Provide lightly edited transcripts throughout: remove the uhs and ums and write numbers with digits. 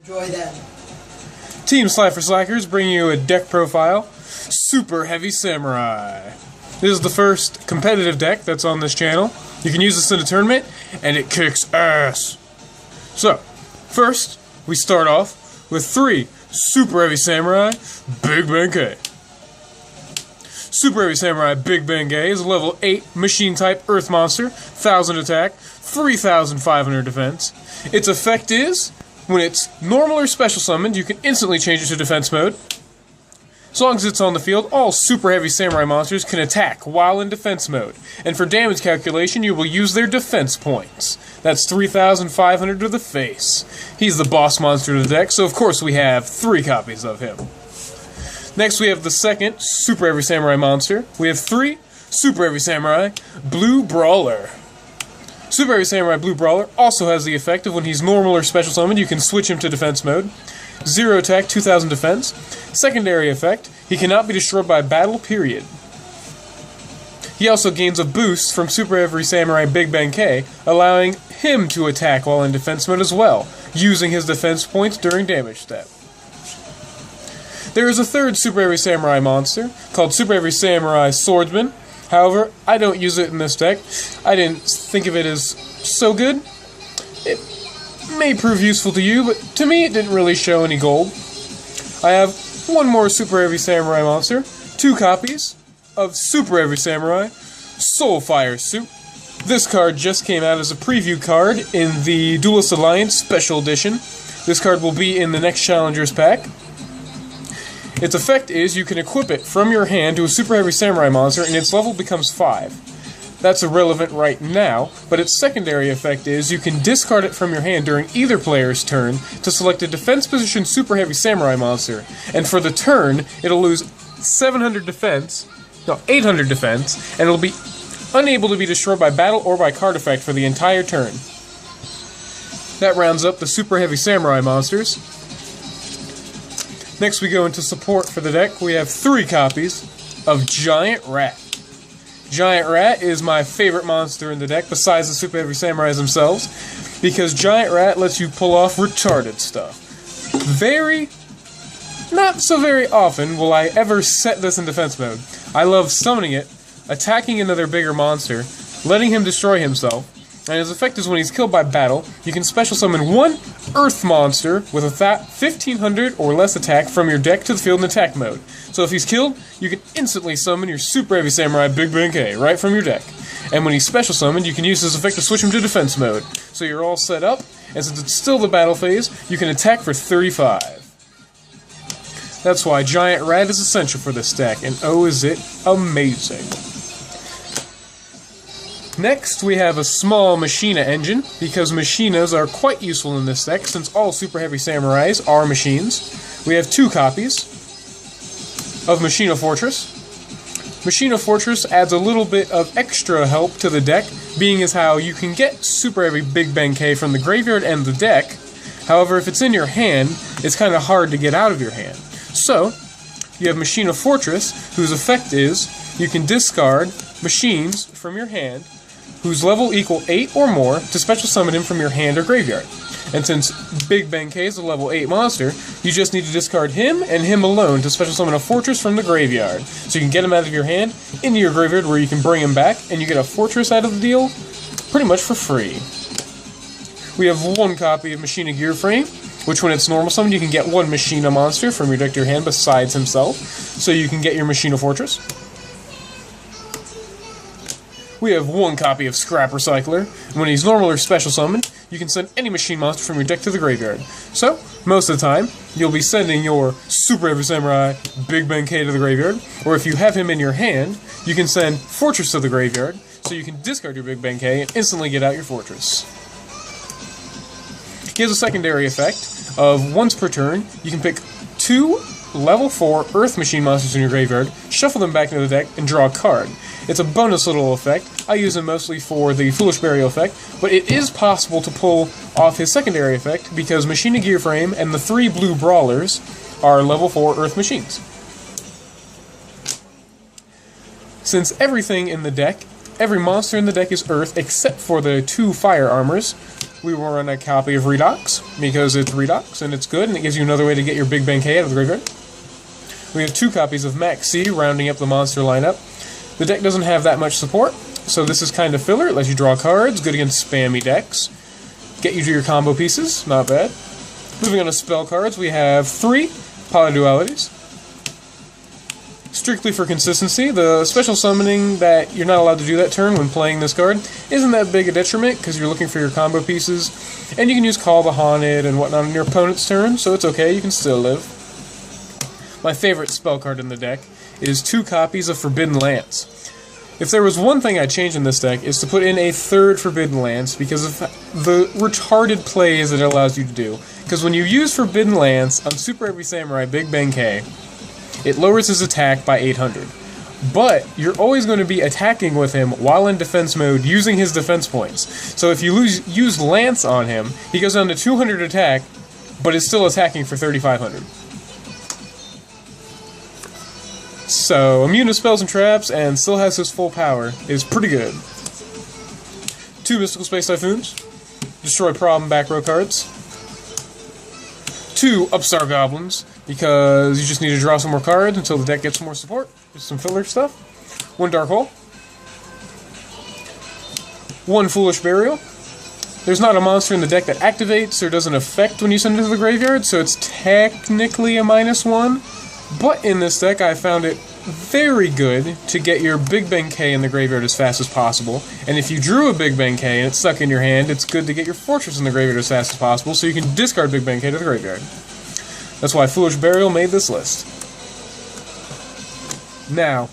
Enjoy that. Team Slifer Slackers bring you a deck profile, Superheavy Samurai. This is the first competitive deck that's on this channel. You can use this in a tournament, and it kicks ass. So, first, we start off with 3 Superheavy Samurai Big Benkei. Superheavy Samurai Big Benkei is a level 8 machine type earth monster, 1000 attack, 3500 defense. Its effect is, when it's normal or special summoned, you can instantly change it to defense mode. As long as it's on the field, all Super Heavy Samurai monsters can attack while in defense mode. And for damage calculation, you will use their defense points. That's 3,500 to the face. He's the boss monster of the deck, so of course we have 3 copies of him. Next we have the second Super Heavy Samurai monster. We have 3 Super Heavy Samurai Blue Brawler. Super Heavy Samurai Blue Brawler also has the effect of when he's normal or special summoned, you can switch him to defense mode. 0 attack, 2000 defense. Secondary effect, he cannot be destroyed by battle, period. He also gains a boost from Super Heavy Samurai Big Benkei, allowing him to attack while in defense mode as well, using his defense points during damage step. There is a third Super Heavy Samurai monster, called Super Heavy Samurai Swordsman. However, I don't use it in this deck. I didn't think of it as so good. It may prove useful to you, but to me it didn't really show any gold. I have one more Super Heavy Samurai monster, 2 copies of Super Heavy Samurai Soulfire Suit. This card just came out as a preview card in the Duelist Alliance Special Edition. This card will be in the next Challengers pack. Its effect is you can equip it from your hand to a Super Heavy Samurai monster and its level becomes 5. That's irrelevant right now, but its secondary effect is you can discard it from your hand during either player's turn to select a defense position Super Heavy Samurai monster, and for the turn, it'll lose 800 defense, and it'll be unable to be destroyed by battle or by card effect for the entire turn. That rounds up the Super Heavy Samurai monsters. Next we go into support for the deck. We have 3 copies of Giant Rat. Giant Rat is my favorite monster in the deck, besides the Super Heavy Samurais themselves, because Giant Rat lets you pull off retarded stuff. Not so very often will I ever set this in defense mode. I love summoning it, attacking another bigger monster, letting him destroy himself, and his effect is when he's killed by battle, you can special summon 1 Earth monster with a 1500 or less attack from your deck to the field in attack mode. So if he's killed, you can instantly summon your Super Heavy Samurai Big Benkei right from your deck. And when he's special summoned, you can use his effect to switch him to defense mode. So you're all set up, and since it's still the battle phase, you can attack for 35. That's why Giant Rat is essential for this deck, and oh is it amazing. Next, we have a small Machina engine, because Machinas are quite useful in this deck, since all Super Heavy Samurais are machines. We have 2 copies of Machina Fortress. Machina Fortress adds a little bit of extra help to the deck, being as how you can get Super Heavy Big Benkei from the graveyard and the deck. However, if it's in your hand, it's kind of hard to get out of your hand. So, you have Machina Fortress, whose effect is you can discard machines from your hand whose level equal 8 or more to special summon him from your hand or graveyard. And since Big Benkei is a level 8 monster, you just need to discard him and him alone to special summon a fortress from the graveyard. So you can get him out of your hand into your graveyard where you can bring him back, and you get a fortress out of the deal pretty much for free. We have 1 copy of Machina Gear Frame, which when it's normal summoned you can get 1 Machina monster from your deck to your hand besides himself, so you can get your Machina Fortress. We have 1 copy of Scrap Recycler, and when he's normal or special summoned, you can send any machine monster from your deck to the graveyard. So, most of the time, you'll be sending your Super Heavy Samurai Big Benkei to the graveyard, or if you have him in your hand, you can send Fortress to the graveyard, so you can discard your Big Benkei and instantly get out your Fortress. He has a secondary effect of once per turn, you can pick 2 level 4 Earth machine monsters in your graveyard, shuffle them back into the deck, and draw a card. It's a bonus little effect. I use him mostly for the Foolish Burial effect, but it is possible to pull off his secondary effect because Machina Gear Frame and the 3 Blue Brawlers are level 4 Earth machines. Since everything in the deck, every monster in the deck is Earth except for the 2 Fire Armors, We will run a copy of Redox, because it's Redox, and it's good, and it gives you another way to get your Big Bang K out of the graveyard. We have 2 copies of Max C, rounding up the monster lineup. The deck doesn't have that much support, so this is kind of filler. It lets you draw cards, good against spammy decks. Get you to your combo pieces, not bad. Moving on to spell cards, we have 3 Polydualities. Strictly for consistency, the special summoning that you're not allowed to do that turn when playing this card isn't that big a detriment, because you're looking for your combo pieces, and you can use Call the Haunted and whatnot on your opponent's turn, so it's okay, you can still live. My favorite spell card in the deck is 2 copies of Forbidden Lance. If there was one thing I'd change in this deck, is to put in a 3rd Forbidden Lance, because of the retarded plays that it allows you to do. Because when you use Forbidden Lance on Superheavy Samurai Big Bang K, it lowers his attack by 800. But you're always going to be attacking with him while in defense mode using his defense points. So if you use Lance on him, he goes down to 200 attack, but is still attacking for 3,500. So, immune to spells and traps, and still has his full power, is pretty good. 2 Mystical Space Typhoons. Destroy problem back row cards. 2 Upstart Goblins, because you just need to draw some more cards until the deck gets some more support. Just some filler stuff. 1 Dark Hole. 1 Foolish Burial. There's not a monster in the deck that activates or does an effect when you send it to the graveyard, so it's technically a -1. But in this deck, I found it very good to get your Big Bang K in the graveyard as fast as possible. And if you drew a Big Bang K and it's stuck in your hand, it's good to get your Fortress in the graveyard as fast as possible so you can discard Big Bang K to the graveyard. That's why Foolish Burial made this list. Now,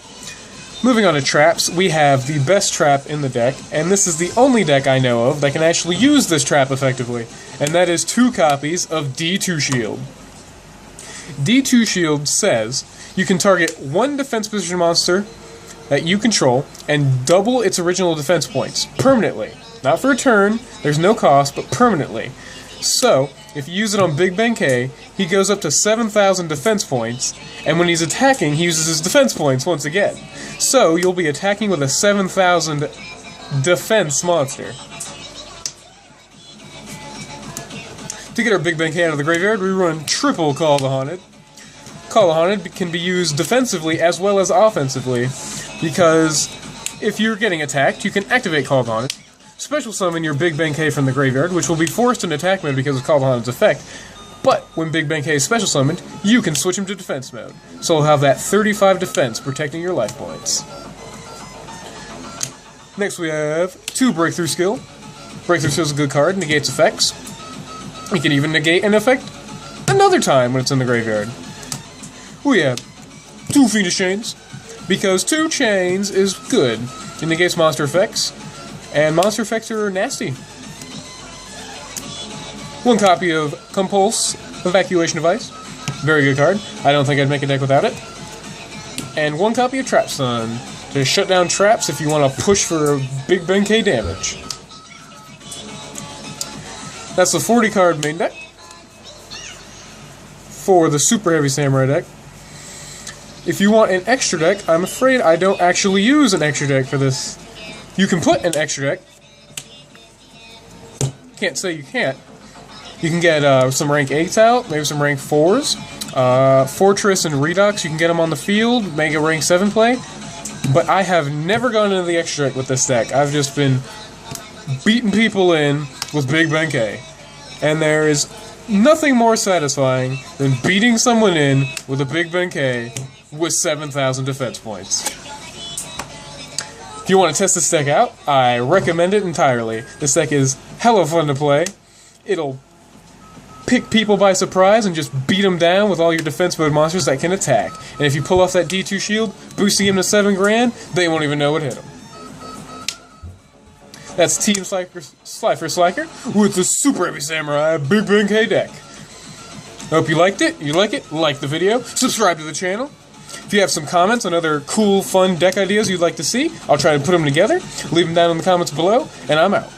moving on to traps, we have the best trap in the deck, and this is the only deck I know of that can actually use this trap effectively, and that is 2 copies of D2 Shield. D2 Shield says you can target 1 defense position monster that you control and double its original defense points permanently. Not for a turn, there's no cost, but permanently. So, if you use it on Big Bang K, he goes up to 7,000 defense points, and when he's attacking, he uses his defense points once again. So, you'll be attacking with a 7,000 defense monster. To get our Big Bang K out of the graveyard, we run triple Call the Haunted. Call the Haunted can be used defensively as well as offensively, because if you're getting attacked, you can activate Call the Haunted, special summon your Big Bang K from the graveyard, which will be forced in attack mode because of Call the Haunted's effect, but when Big Bang K is special summoned, you can switch him to defense mode, so we'll have that 35 defense protecting your life points. Next we have 2 Breakthrough Skill. Breakthrough Skill is a good card, negates effects. You can even negate an effect another time when it's in the graveyard. We have 2 Fiendish Chains, because 2 chains is good. It negates monster effects, and monster effects are nasty. 1 copy of Compulse Evacuation Device, very good card. I don't think I'd make a deck without it. And 1 copy of Trap Stun, to shut down traps if you want to push for Big Bang K damage. That's the 40 card main deck for the Superheavy Samurai deck. If you want an extra deck, I'm afraid I don't actually use an extra deck for this. You can put an extra deck. Can't say you can't. You can get some rank 8s out, maybe some rank 4s. Fortress and Redux, you can get them on the field, make a rank 7 play. But I have never gone into the extra deck with this deck. I've just been beating people in with Big Bang K. And there is nothing more satisfying than beating someone in with a Big Bang K with 7,000 defense points. If you want to test this deck out, I recommend it entirely. This deck is hella fun to play. It'll pick people by surprise and just beat them down with all your defense mode monsters that can attack. And if you pull off that D2 shield, boosting him to 7 grand, they won't even know what hit him. That's Team Slifer with the Superheavy Samurai Big Bang K deck. I hope you liked it. If you like it, like the video, subscribe to the channel. If you have some comments on other cool, fun deck ideas you'd like to see, I'll try to put them together. Leave them down in the comments below, and I'm out.